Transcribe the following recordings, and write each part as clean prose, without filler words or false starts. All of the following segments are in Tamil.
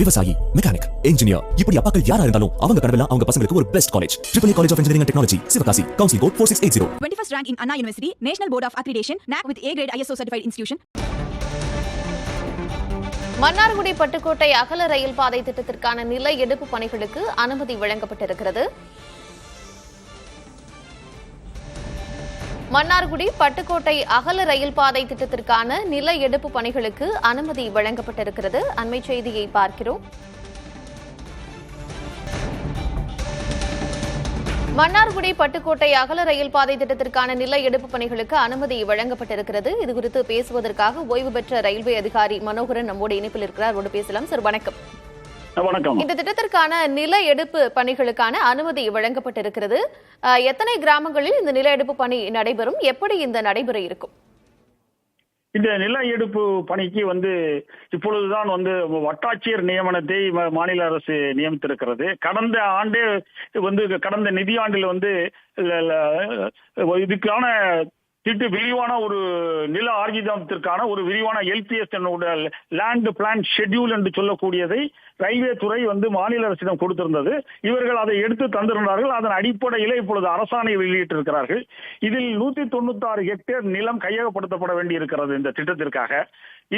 விவசாயி, மெக்கானிக், இன்ஜினியர், இப்படி அப்பாக்கள் யாரா இருந்தாலும் அவங்க கனவெல்லாம் அவங்க பசங்களுக்கு ஒரு best college. AAA College of Engineering and Technology, Sivakasi. Counseling code 4680. 21st rank in Anna University, National Board of Accreditation, NAC with A grade ISO certified institution. Mannargudi Pattukkottai அகல ரயில் பாதை திட்டத்திற்கான நில எடுப்பு பணிகளுக்கு அனுமதி வழங்கப்பட்டிருக்கிறது. மன்னார்குடி பட்டுக்கோட்டை அகல ரயில் பாதை திட்டத்திற்கான நில எடுப்பு பணிகளுக்கு அனுமதி வழங்கப்பட்டிருக்கிறது. அண்மை செய்தியை பார்க்கிறோம். மன்னார்குடி பட்டுக்கோட்டை அகல ரயில் பாதை திட்டத்திற்கான நில எடுப்பு பணிகளுக்கு அனுமதி வழங்கப்பட்டிருக்கிறது. இதுகுறித்து பேசுவதற்காக ஓய்வு பெற்ற ரயில்வே அதிகாரி மனோகரன் நம்மோடு இணைப்பில் இருக்கிறார். அவரோடு பேசலாம். சார், வணக்கம். வணக்கம். இந்த திட்டத்திற்கான நில எடுப்பு பணிகளுக்கான அனுமதி வழங்கப்பட்டிருக்கிறது. எத்தனை கிராமங்களில் இந்த நில எடுப்பு பணி நடைபெறும்? எப்படி இந்த நடைபெற இருக்கும்? இந்த நில எடுப்பு பணிக்கு இப்பொழுதுதான் வட்டாட்சியர் நியமனத்தை மாநில அரசு நியமித்திருக்கிறது. கடந்த ஆண்டே கடந்த நிதியாண்டில் இதுக்கான விரிவான ஒரு நில ஆர்ஜிதத்திற்கான ஒரு விரிவான LPS லேண்ட் பிளான் ஷெட்யூல் என்று சொல்லக்கூடியதை ரயில்வே துறை மாநில அரசிடம் கொடுத்திருந்தது. இவர்கள் அதை எடுத்து தந்திருந்தார்கள். அதன் அடிப்படையிலே இப்பொழுது அரசாணை வெளியிட்டிருக்கிறார்கள். இதில் 196 ஹெக்டேர் நிலம் கையகப்படுத்தப்பட வேண்டியிருக்கிறது இந்த திட்டத்திற்காக.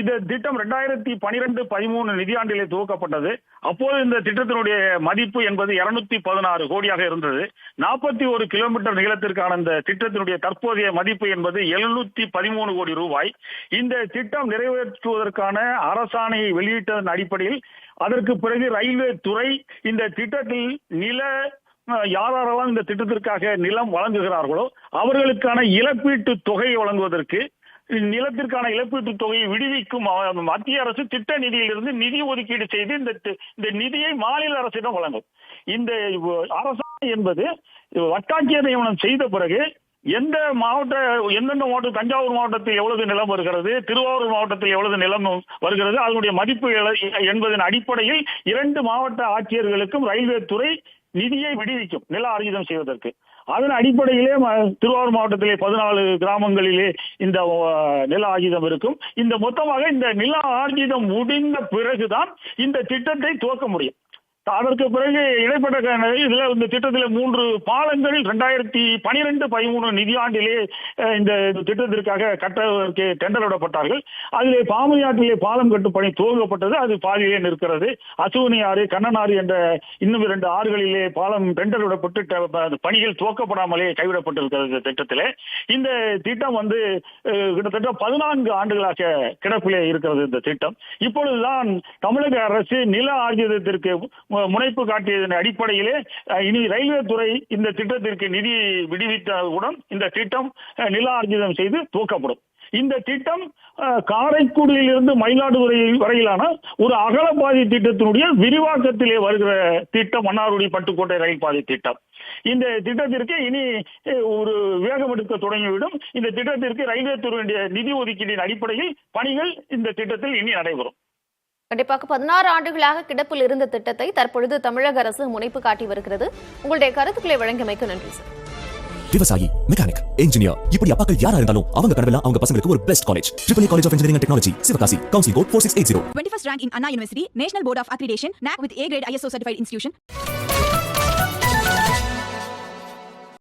இந்த திட்டம் 2012-13 நிதியாண்டிலே துவக்கப்பட்டது. அப்போது இந்த திட்டத்தினுடைய மதிப்பு என்பது 216 கோடியாக இருந்தது. 41 கிலோமீட்டர் நீளத்திற்கான இந்த திட்டத்தினுடைய தற்போதைய மதிப்பு என்பது 713 கோடி ரூபாய். இந்த திட்டம் நிறைவேற்றுவதற்கான அரசாணையை வெளியிட்டதன் அடிப்படையில் அதற்கு பிறகு ரயில்வே துறை இந்த திட்டத்தில் யாரெல்லாம் இந்த திட்டத்திற்காக நிலம் வழங்குகிறார்களோ அவர்களுக்கான இழப்பீட்டு தொகையை வழங்குவதற்கு, நிலத்திற்கான இழப்பீட்டு தொகையை விடுவிக்கும் மத்திய அரசு திட்ட நிதியிலிருந்து நிதி ஒதுக்கீடு செய்து இந்த நிதியை மாநில அரசிடம் வழங்கும். இந்த அரசாணை என்பது வட்டாட்சியர் நியமனம் செய்த பிறகு எந்தெந்த மாவட்டம், தஞ்சாவூர் மாவட்டத்தில் எவ்வளவு நிலம் வருகிறது, திருவாரூர் மாவட்டத்தில் எவ்வளவு நிலம் வருகிறது, அதனுடைய மதிப்பு என்பதன் அடிப்படையில் 2 மாவட்ட ஆட்சியர்களுக்கும் ரயில்வே துறை நிதியை விடுவிக்கும் நில ஆர்ஜிதம் செய்வதற்கு. அதன் அடிப்படையிலே திருவாரூர் மாவட்டத்திலே 14 கிராமங்களிலே இந்த நில ஆர்ஜிதம் இருக்கும். இந்த மொத்தமாக இந்த நில ஆர்ஜிதம் முடிந்த பிறகுதான் இந்த திட்டத்தை துவக்க முடியும். அதற்கு பிறகு இடைப்பட்ட இதுல இந்த திட்டத்தில் 3 பாலங்கள் 2012-13 நிதியாண்டிலே இந்த திட்டத்திற்காக கட்ட டெண்டர் விடப்பட்டார்கள். அதிலே பாமணியாற்றிலே பாலம் கட்டும் பணி துவங்கப்பட்டது. அது பாதியிலே நிற்கிறது. அசுவனி ஆறு, கண்ணனாறு என்ற இன்னும் 2 ஆறுகளிலே பாலம் டெண்டர் விடப்பட்டு பணிகள் துவக்கப்படாமலே கைவிடப்பட்டிருக்கிறது. இந்த திட்டத்திலே இந்த திட்டம் கிட்டத்தட்ட 14 ஆண்டுகளாக கிடப்பிலே இருக்கிறது. இந்த திட்டம் இப்பொழுதுதான் தமிழக அரசு நில ஆர்ஜிதத்திற்கு முனைப்பு காட்டியதன் அடிப்படையிலே இனி ரயில்வே துறை இந்த திட்டத்திற்கு நிதி விடுவித்தவுடன் இந்த திட்டம் நில ஆர்ஜிதம் செய்து துவக்கப்படும். இந்த திட்டம் காரைக்குடியிலிருந்து மயிலாடுதுறை வரையிலான ஒரு அகலப்பாதை திட்டத்தினுடைய விரிவாக்கத்திலே வருகிற திட்டம் மன்னார்குடி பட்டுக்கோட்டை ரயில் பாதை திட்டம். இந்த திட்டத்திற்கு இனி ஒரு வேகம் எடுக்க தொடங்கிவிடும். இந்த திட்டத்திற்கு ரயில்வே துறையுடைய நிதி ஒதுக்கீட்டின் அடிப்படையில் பணிகள் இந்த திட்டத்தில் இனி நடைபெறும். கண்டிப்பாக 16 ஆண்டுகளாக கிடப்பில் இருந்த திட்டத்தை தற்பொழுது தமிழக அரசு முனைப்பு காட்டி வருகிறது. உங்களுடைய கருத்துக்களை வழங்கியமைக்கு நன்றி சார். விவசாயி, மெக்கானிக், இன்ஜினியர், இப்படி அப்பாக்கள் யாரா இருந்தாலும் அவங்க கனவெல்லாம் அவங்க பசங்களுக்கு ஒரு best college. AAA College of Engineering and Technology, Sivakasi. Counseling code 4680. 21st rank in Anna University, National Board of Accreditation, NAC with A grade ISO certified institution.